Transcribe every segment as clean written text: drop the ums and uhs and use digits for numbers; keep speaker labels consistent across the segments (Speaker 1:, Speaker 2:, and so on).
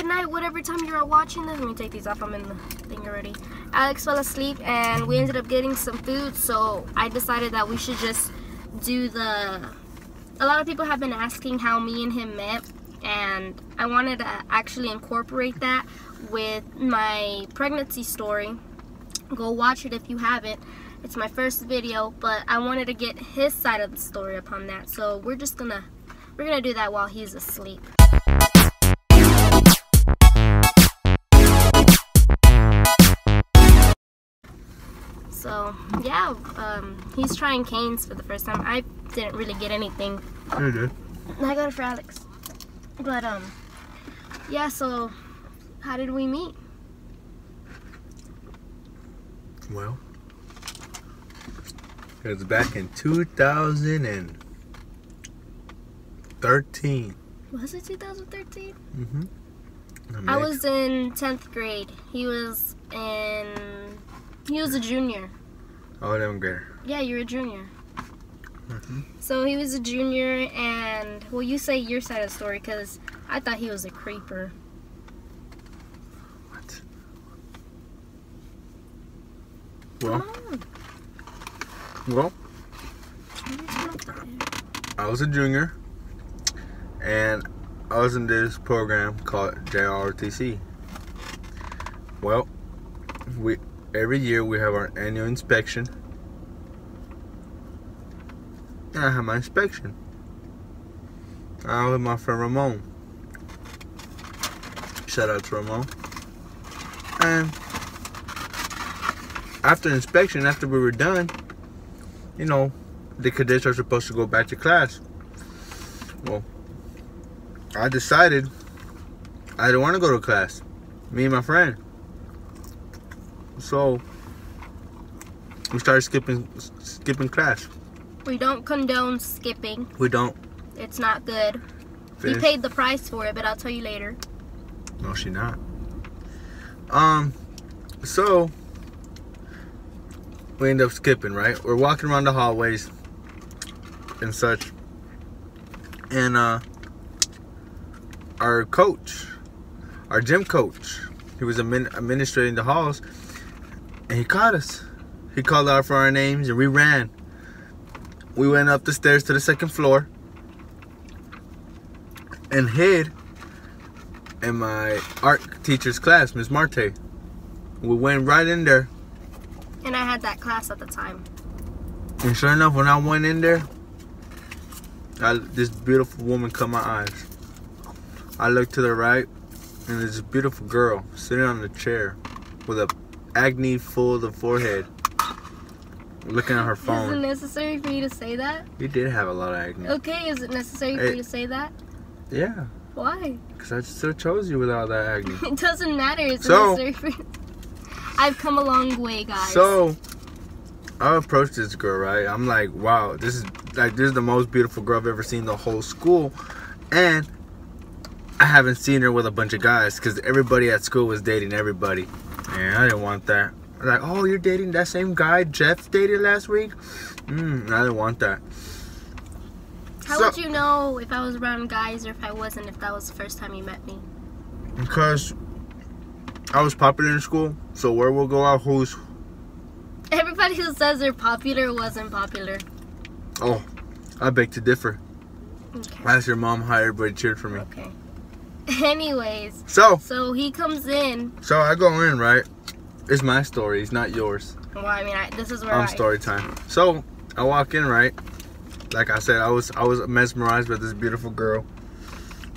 Speaker 1: good night, whatever time you're watching this. Let me take these off, I'm in the thing already. Alex fell asleep and we ended up getting some food, so I decided that we should just do a lot of people have been asking how me and him met, and I wanted to actually incorporate that with my pregnancy story. Go watch it if you haven't. It's my first video, but I wanted to get his side of the story upon that. So we're gonna do that while he's asleep. So yeah, he's trying canes for the first time. I didn't really get anything.
Speaker 2: You did.
Speaker 1: I got it for Alex. But yeah, so how did we meet?
Speaker 2: Well, it was back in 2013.
Speaker 1: Was it 2013?
Speaker 2: Mm-hmm.
Speaker 1: I was in 10th grade. He was a junior.
Speaker 2: Oh, 11th grader.
Speaker 1: Yeah, you're a junior.
Speaker 2: Mm-hmm.
Speaker 1: So he was a junior, and well, you say your side of the story, because I thought he was a creeper.
Speaker 2: What? Well, I was a junior, and I was in this program called JROTC. Well, every year we have our annual inspection. And I had my inspection. I was with my friend Ramon. Shout out to Ramon. And after inspection, after we were done, you know, the cadets are supposed to go back to class. Well, I decided I didn't want to go to class. Me and my friend. So we started skipping class.
Speaker 1: We don't condone skipping.
Speaker 2: We don't.
Speaker 1: It's not good. You paid the price for it, but I'll tell you later.
Speaker 2: No, she not. So we end up skipping, right? We're walking around the hallways and such, and our coach, our gym coach, he was administrating the halls, and he caught us. He called out for our names, and we ran. We went up the stairs to the second floor and hid in my art teacher's class, Miss Marte. We went right in there.
Speaker 1: And I had that class at the time.
Speaker 2: And sure enough, when I went in there, this beautiful woman caught my eyes. I looked to the right, and there's this beautiful girl sitting on the chair with a acne full of the forehead, looking at her phone.
Speaker 1: Is it necessary for you to say that?
Speaker 2: You did have a lot of acne.
Speaker 1: Okay, is it necessary for you to say that?
Speaker 2: Yeah.
Speaker 1: Why?
Speaker 2: Because I still chose you with all that acne.
Speaker 1: It doesn't matter. It's necessary for you. I've come a long way, guys.
Speaker 2: So I approached this girl, right? I'm like, wow, this is the most beautiful girl I've ever seen in the whole school. And I haven't seen her with a bunch of guys because everybody at school was dating everybody. And I didn't want that. Like, oh, you're dating that same guy Jeff dated last week? I didn't want that.
Speaker 1: How would you know if I was around guys or if I wasn't, if that was the first time you met me?
Speaker 2: Because I was popular in school, so where we'll go out, who's...
Speaker 1: Everybody who says they're popular wasn't popular.
Speaker 2: Oh, I beg to differ.
Speaker 1: Okay.
Speaker 2: Last year, Mom hired, everybody cheered for me.
Speaker 1: Okay. Anyways.
Speaker 2: So
Speaker 1: he comes in.
Speaker 2: So I go in, right? It's my story, it's not yours.
Speaker 1: Well, I mean, this is where
Speaker 2: I'm Storytime. So I walk in, right? Like I said, I was mesmerized by this beautiful girl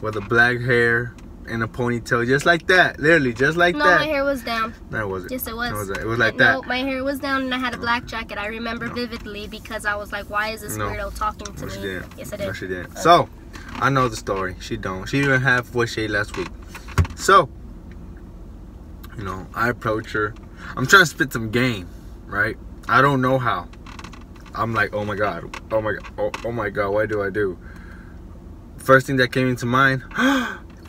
Speaker 2: with the black hair and a ponytail, just like that, literally, just like that.
Speaker 1: No, my hair was down.
Speaker 2: No, it wasn't.
Speaker 1: Yes, it was.
Speaker 2: It was like that.
Speaker 1: No, my hair was down and I had a black jacket. I remember vividly because I was like, why is this weirdo talking to me?
Speaker 2: She didn't.
Speaker 1: Yes, I did.
Speaker 2: No, she didn't.
Speaker 1: Okay.
Speaker 2: So, I know the story. She don't. She didn't have what she ate last week. So, you know, I approach her. I'm trying to spit some game, right? I don't know how. I'm like, oh my god, oh my god, oh my god, what do I do? First thing that came into mind,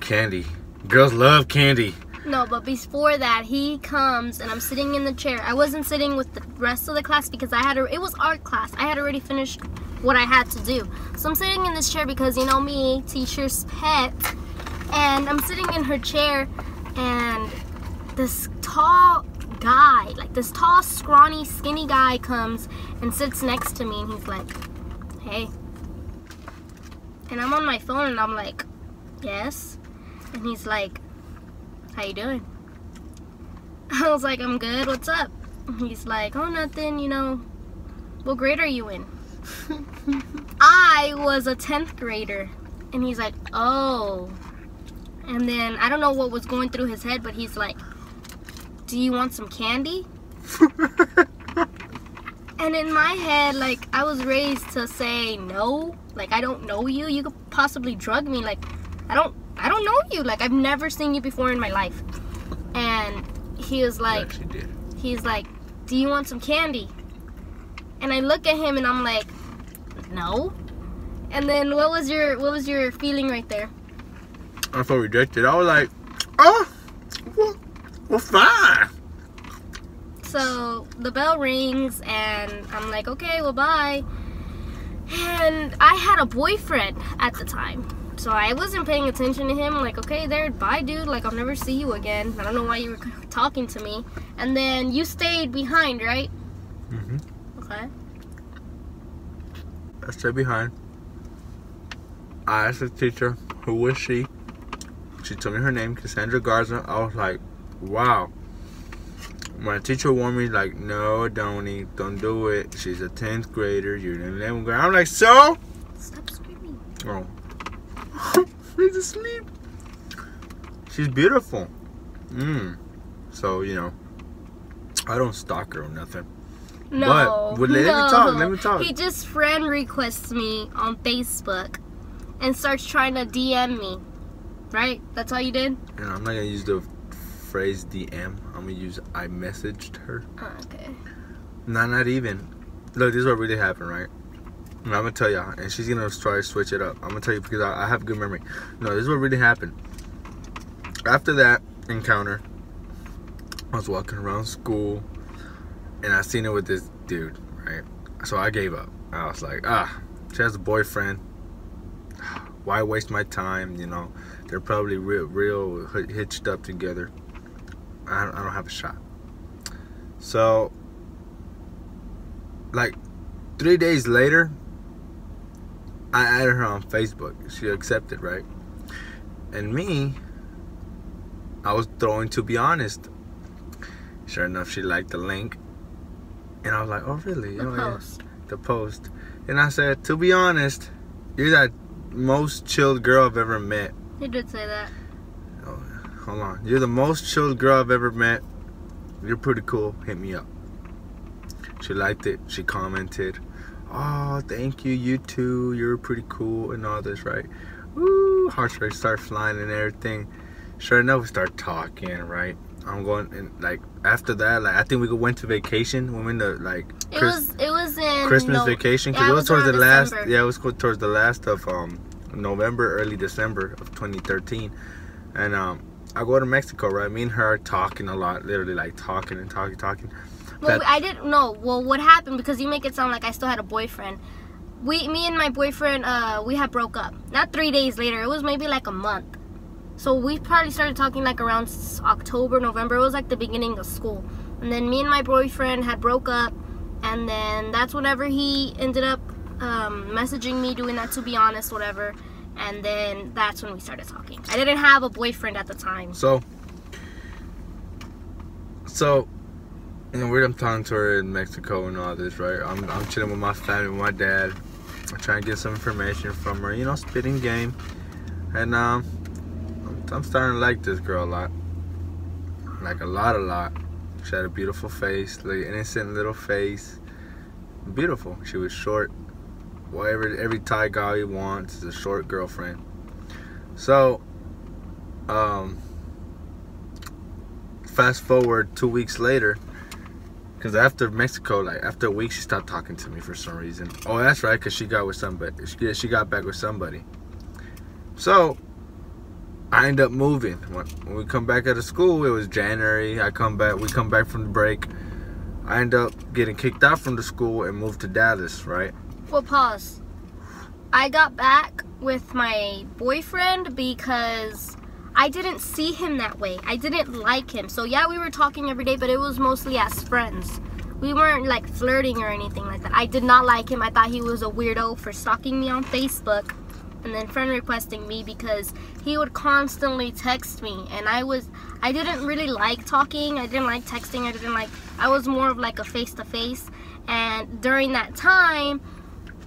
Speaker 2: candy. Girls love candy.
Speaker 1: No, but before that, he comes and I'm sitting in the chair. I wasn't sitting with the rest of the class because it was art class. I had already finished what I had to do. So I'm sitting in this chair because, you know me, teacher's pet. And I'm sitting in her chair, and this tall guy, like this tall, scrawny, skinny guy comes and sits next to me, and he's like, hey. And I'm on my phone, and I'm like, yes. And he's like, how you doing? I was like, I'm good, what's up? And he's like, oh, nothing, you know, what grade are you in? I was a 10th grader. And he's like, oh. And then I don't know what was going through his head, but he's like, do you want some candy? And in my head, like, I was raised to say no. Like, I don't know you. You could possibly drug me. Like, I don't know you. Like, I've never seen you before in my life. And he was like, he's like, do you want some candy? And I look at him and I'm like, no. And then what was your feeling right there?
Speaker 2: I felt rejected. I was like, oh, well, fine.
Speaker 1: So the bell rings and I'm like, okay, well, bye. And I had a boyfriend at the time, so I wasn't paying attention to him. Like, okay, there, bye, dude. Like, I'll never see you again. I don't know why you were talking to me. And then you stayed behind, right?
Speaker 2: Mm-hmm.
Speaker 1: Okay.
Speaker 2: I stayed behind. I asked the teacher, who was she? She told me her name, Cassandra Garza. I was like, wow. My teacher warned me, like, no, Adoni, don't do it. She's a 10th grader. You're in 11th grade. I'm like, so?
Speaker 1: Stop screaming.
Speaker 2: Oh. He's asleep. She's beautiful. So, you know, I don't stalk her or nothing.
Speaker 1: No.
Speaker 2: But let me talk.
Speaker 1: He just friend requests me on Facebook and starts trying to DM me. Right? That's all you did?
Speaker 2: You know, I'm not going to use the phrase DM. I'm going to use I messaged her.
Speaker 1: Oh, okay.
Speaker 2: No, not even. Look, this is what really happened, right? And I'm going to tell y'all. And she's going to try to switch it up. I'm going to tell you because I have good memory. No, this is what really happened. After that encounter, I was walking around school. And I seen her with this dude, right? So I gave up. I was like, she has a boyfriend. Why waste my time, you know? They're probably real hitched up together. I don't have a shot. So, like, 3 days later, I added her on Facebook. She accepted, right? And me, I was throwing to be honest. Sure enough, she liked the link. And I was like, oh, really? The post. And I said, to be honest, you're that most chilled girl I've ever met.
Speaker 1: You did say that.
Speaker 2: Oh, hold on. You're the most chilled girl I've ever met. You're pretty cool. Hit me up. She liked it. She commented, oh, thank you. You too. You're pretty cool and all this, right? Woo. Heart rates start flying and everything. Sure enough, we start talking, right? I'm going, and like after that, like I think we went to vacation. We went to like
Speaker 1: it was in
Speaker 2: Christmas vacation because
Speaker 1: yeah,
Speaker 2: it was towards the last.
Speaker 1: December.
Speaker 2: Yeah, it was towards the last of November, early December of 2013, and I go to Mexico, right? Me and her are talking a lot, literally like talking.
Speaker 1: Well, I didn't know. Well, what happened, because you make it sound like I still had a boyfriend. Me and my boyfriend, we had broke up. Not 3 days later. It was maybe like a month. So we probably started talking like around October, November. It was like the beginning of school. And then me and my boyfriend had broke up. And then that's whenever he ended up messaging me, doing that to be honest, whatever. And then that's when we started talking. I didn't have a boyfriend at the time.
Speaker 2: So you know, I'm talking to her in Mexico and all this, right? I'm chilling with my family, with my dad. I'm trying to get some information from her, you know, spitting game. And I'm starting to like this girl a lot. Like a lot. She had a beautiful face, like innocent little face. Beautiful. She was short. Whatever every Thai guy wants is a short girlfriend. So, fast forward 2 weeks later, because after Mexico, like after a week, she stopped talking to me for some reason. Oh, that's right, because she got with somebody. She got back with somebody. So I end up moving. When we come back out of school, it was January. We come back from the break. I end up getting kicked out from the school and moved to Dallas, right?
Speaker 1: Well, pause. I got back with my boyfriend because I didn't see him that way. I didn't like him. So yeah, we were talking every day, but it was mostly as friends. We weren't like flirting or anything like that. I did not like him. I thought he was a weirdo for stalking me on Facebook and then friend requesting me because he would constantly text me, and I didn't really like talking. I didn't like texting. I was more of like a face-to-face. And during that time,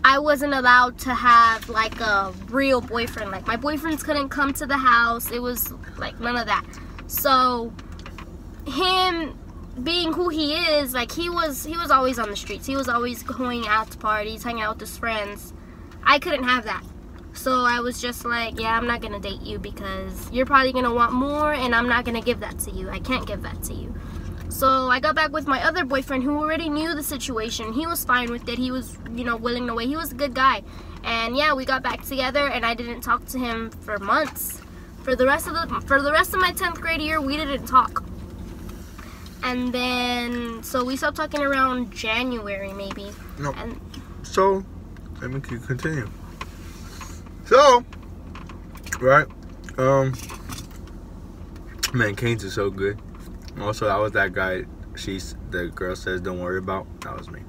Speaker 1: I wasn't allowed to have like a real boyfriend. Like my boyfriends couldn't come to the house. It was like none of that. So him being who he is, like he was always on the streets. He was always going out to parties, hanging out with his friends. I couldn't have that. So I was just like, yeah, I'm not gonna date you because you're probably gonna want more, and I'm not gonna give that to you. I can't give that to you. So I got back with my other boyfriend who already knew the situation. He was fine with it. He was, willing to wait. He was a good guy. And yeah, we got back together, and I didn't talk to him for months. For the rest of my 10th grade year, we didn't talk. And then, so we stopped talking around January maybe.
Speaker 2: No.
Speaker 1: And
Speaker 2: so, let me continue. So, right, man, Canes is so good. Also, I was that guy the girl says don't worry about. That was me.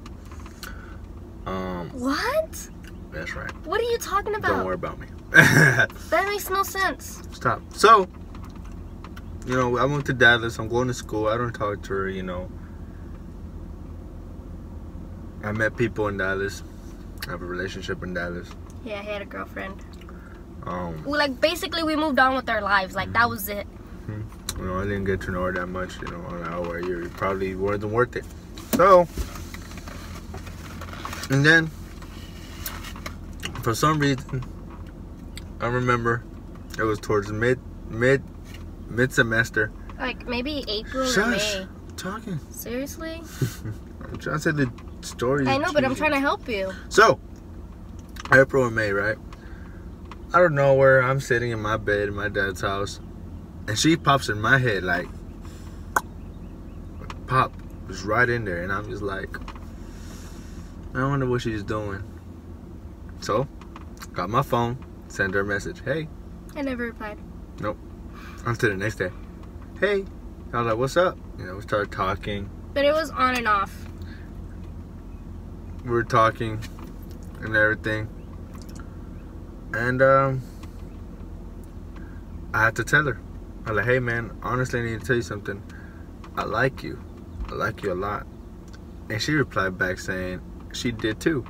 Speaker 1: What?
Speaker 2: That's right.
Speaker 1: What are you talking about?
Speaker 2: Don't worry about me.
Speaker 1: That makes no sense.
Speaker 2: Stop. So, I went to Dallas. I'm going to school. I don't talk to her, I met people in Dallas. I have a relationship in Dallas.
Speaker 1: Yeah, I had a girlfriend.
Speaker 2: Basically
Speaker 1: we moved on with our lives. Like, that was it.
Speaker 2: I didn't get to know her that much, on an hour. You probably wasn't worth it. So, and then, for some reason, I remember it was towards mid-semester.
Speaker 1: Like, maybe April or May.
Speaker 2: I'm talking.
Speaker 1: Seriously?
Speaker 2: I'm trying to say the story.
Speaker 1: I know, but I'm trying to help you.
Speaker 2: So, April or May, right? Out of nowhere, I'm sitting in my bed in my dad's house, and she pops in my head like, pop was right in there, and I'm just like, I wonder what she's doing. So, got my phone, sent her a message. Hey.
Speaker 1: I never replied.
Speaker 2: Nope. Until the next day. Hey. I was like, what's up? We started talking.
Speaker 1: But it was on and off.
Speaker 2: We were talking and everything. And I had to tell her. I was like, hey man, honestly I need to tell you something. I like you. I like you a lot. And she replied back saying she did too.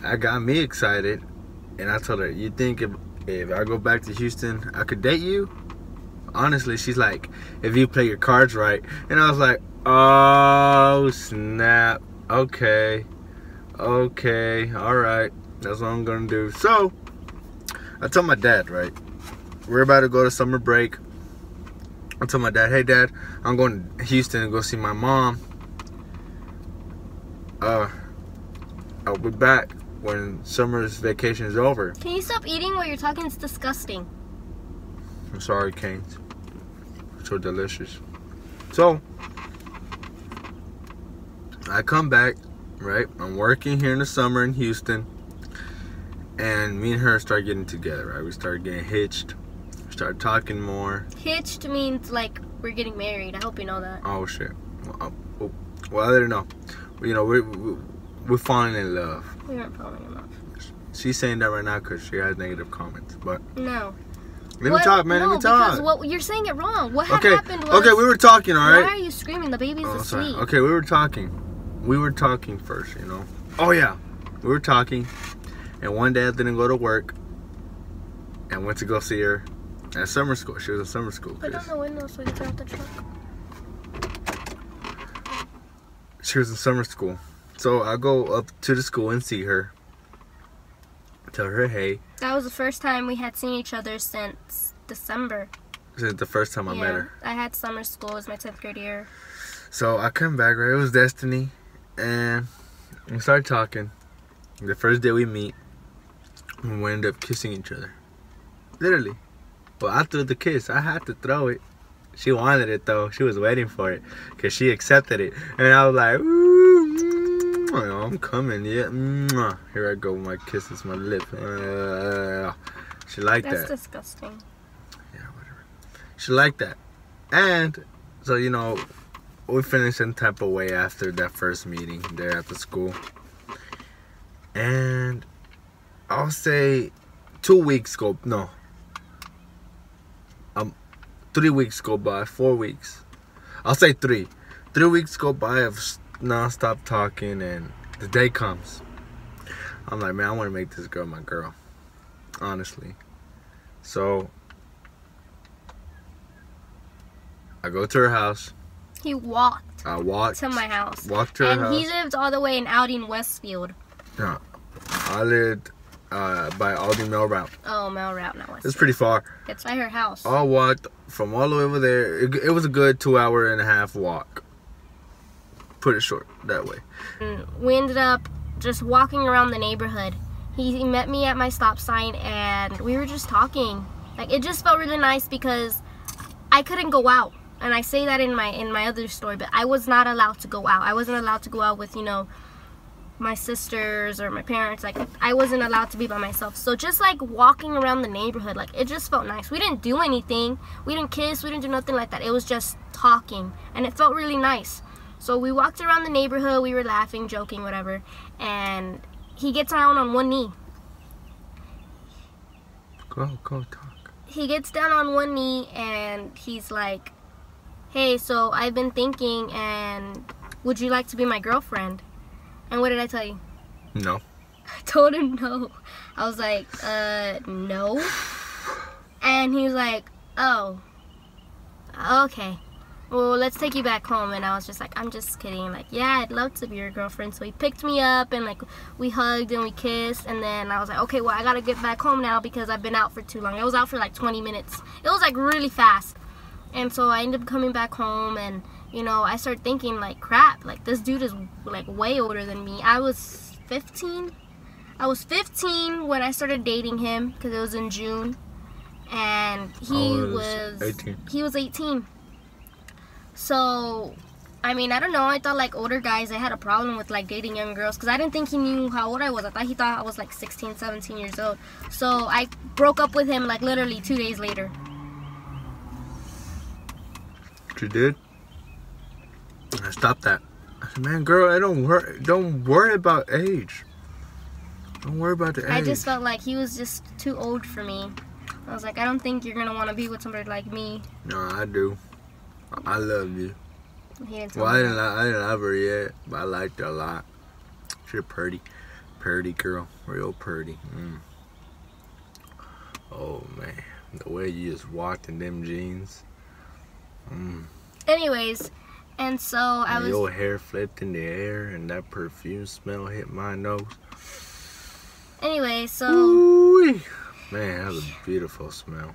Speaker 2: That got me excited. And I told her, you think if I go back to Houston, I could date you? Honestly, she's like, if you play your cards right. And I was like, oh snap. Okay, alright. That's what I'm gonna do. So, I told my dad, right? We're about to go to summer break. I told my dad, hey dad, I'm going to Houston to go see my mom. I'll be back when summer's vacation is over.
Speaker 1: Can you stop eating while you're talking? It's disgusting.
Speaker 2: I'm sorry, Canes. It's so delicious. So, I come back, right? I'm working here in the summer in Houston. And me and her start getting together, right? We started getting hitched. We started talking more.
Speaker 1: Hitched means like we're getting married. I hope you know that.
Speaker 2: Oh, shit. Well, I didn't know. We're falling in love.
Speaker 1: We aren't falling in love.
Speaker 2: She's saying that right now because she has negative comments. But
Speaker 1: no.
Speaker 2: Let me talk, man.
Speaker 1: No,
Speaker 2: let me talk.
Speaker 1: Because you're saying it wrong. What happened was...
Speaker 2: Okay, we were talking, all right?
Speaker 1: Why are you screaming? The baby's asleep.
Speaker 2: Okay, we were talking. We were talking first, Oh, yeah. We were talking. And one day I didn't go to work. And went to go see her at summer school. She was at summer school.
Speaker 1: Put down the window so you can turn off the truck.
Speaker 2: She was in summer school. So I go up to the school and see her. Tell her, hey.
Speaker 1: That was the first time we had seen each other since December.
Speaker 2: Since the first time I met her.
Speaker 1: I had summer school. It was my 10th grade year.
Speaker 2: So I come back, right? It was destiny. And we started talking. The first day we meet, we ended up kissing each other. Literally. Well, I threw the kiss. I had to throw it. She wanted it, though. She was waiting for it. Because she accepted it. And I was like, ooh, I'm coming, yeah. Here I go with my kisses, my lip. She liked that.
Speaker 1: That's disgusting.
Speaker 2: She liked that. And so, you know, we finished in type of way after that first meeting there at the school. And I'll say 2 weeks go, no. 3 weeks go by, 4 weeks. I'll say 3. 3 weeks go by of non-stop talking, and the day comes. I'm like, man, I want to make this girl my girl. Honestly. So, I go to her house.
Speaker 1: He walked.
Speaker 2: I walked
Speaker 1: to my house.
Speaker 2: Walked to her house.
Speaker 1: And he lived all the way in Outing Westfield.
Speaker 2: No, I lived by Aldi Mail Route.
Speaker 1: Oh, Mail Route, not Westfield.
Speaker 2: It's pretty far.
Speaker 1: It's by her house.
Speaker 2: I walked from all the way over there. It was a good 2.5 hour walk. Put it short that way.
Speaker 1: And we ended up just walking around the neighborhood. He met me at my stop sign, and we were just talking. Like, it just felt really nice because I couldn't go out. And I say that in my other story, but I was not allowed to go out. I wasn't allowed to go out with, you know, my sisters or my parents. Like, I wasn't allowed to be by myself. So just like walking around the neighborhood, like, it just felt nice. We didn't do anything. We didn't kiss. We didn't do nothing like that. It was just talking, and it felt really nice. So we walked around the neighborhood. We were laughing, joking, whatever. And he gets down on one knee.
Speaker 2: Go talk.
Speaker 1: He gets down on one knee, and he's like, hey, so I've been thinking, and would you like to be my girlfriend? And what did I tell you?
Speaker 2: No.
Speaker 1: I told him no. I was like, no. And he was like, oh, okay. Well, let's take you back home. And I was just like, I'm just kidding. Like, yeah, I'd love to be your girlfriend. So he picked me up, and like we hugged and we kissed. And then I was like, okay, well, I gotta get back home now because I've been out for too long. I was out for like 20 minutes. It was like really fast. And so I ended up coming back home, and you know, I started thinking like, crap, like this dude is like way older than me. I was 15. I was 15 when I started dating him because it was in June, and he was
Speaker 2: 18.
Speaker 1: He was 18. So, I mean, I don't know. I thought like older guys, they had a problem with like dating young girls because I didn't think he knew how old I was. I thought he thought I was like 16, 17 years old. So I broke up with him like literally 2 days later.
Speaker 2: You did? I stopped that. I said, man, girl, don't worry about age. Don't worry about the age.
Speaker 1: I just felt like he was just too old for me. I was like, I don't think you're gonna want to be with somebody like me.
Speaker 2: No, I do. I love you.
Speaker 1: He didn't tell
Speaker 2: Well,
Speaker 1: me
Speaker 2: I didn't love her yet, but I liked her a lot. She's a pretty girl, real pretty. Oh man, the way you just walked in them jeans.
Speaker 1: Anyways, and so I was.
Speaker 2: Your hair flipped in the air, and that perfume smell hit my nose.
Speaker 1: Anyway, so.
Speaker 2: Ooh-wee. Man, that was a beautiful smell.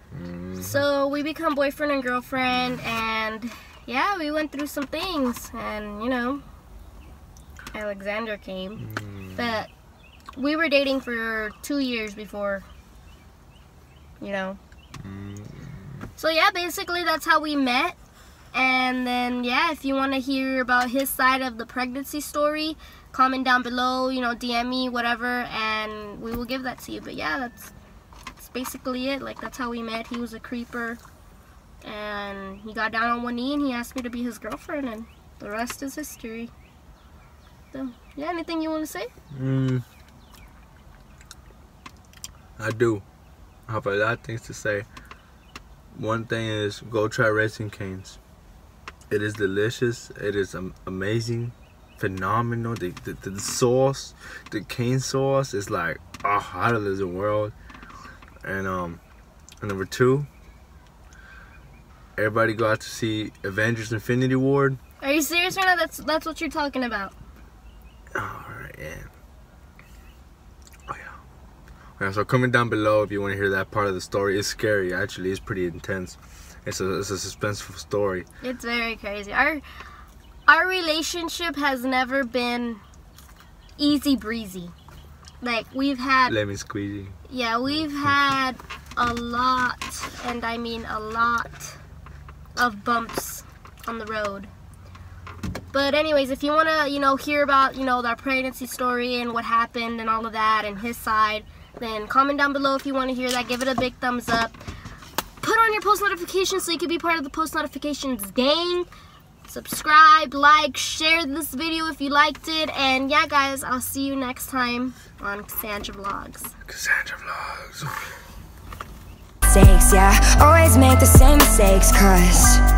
Speaker 1: So we become boyfriend and girlfriend, and yeah, we went through some things, and you know, Alexander came, but we were dating for 2 years before, you know. So yeah, basically that's how we met. And then yeah, if you want to hear about his side of the pregnancy story, comment down below, you know, DM me, whatever, and we will give that to you. But yeah, that's basically it. Like, that's how we met. He was a creeper, and he got down on one knee and he asked me to be his girlfriend, and the rest is history. So yeah, anything you want to say?
Speaker 2: I do. I have a lot of things to say. One thing is, go try Raising Cane's. It is delicious. It is amazing, phenomenal. The sauce, the cane sauce is like out of this world. And number 2, everybody go out to see Avengers: Infinity War.
Speaker 1: Are you serious right now? That's what you're talking about.
Speaker 2: Alright, yeah. Yeah, so comment down below if you want to hear that part of the story. It's scary, actually. It's pretty intense. It's a suspenseful story.
Speaker 1: It's very crazy. Our relationship has never been easy breezy. Like, we've had...
Speaker 2: Lemon squeezy.
Speaker 1: Yeah, we've had a lot, and I mean a lot, of bumps on the road. But anyways, if you want to, you know, hear about, you know, our pregnancy story and what happened and all of that and his side, then comment down below if you want to hear that. Give it a big thumbs up. Put put on your post notifications so you can be part of the post notifications gang. Subscribe, like, share this video if you liked it. And yeah, guys, I'll see you next time on Cassandra Vlogs.
Speaker 2: Cassandra Vlogs.
Speaker 3: Yeah, always make the same mistakes, cause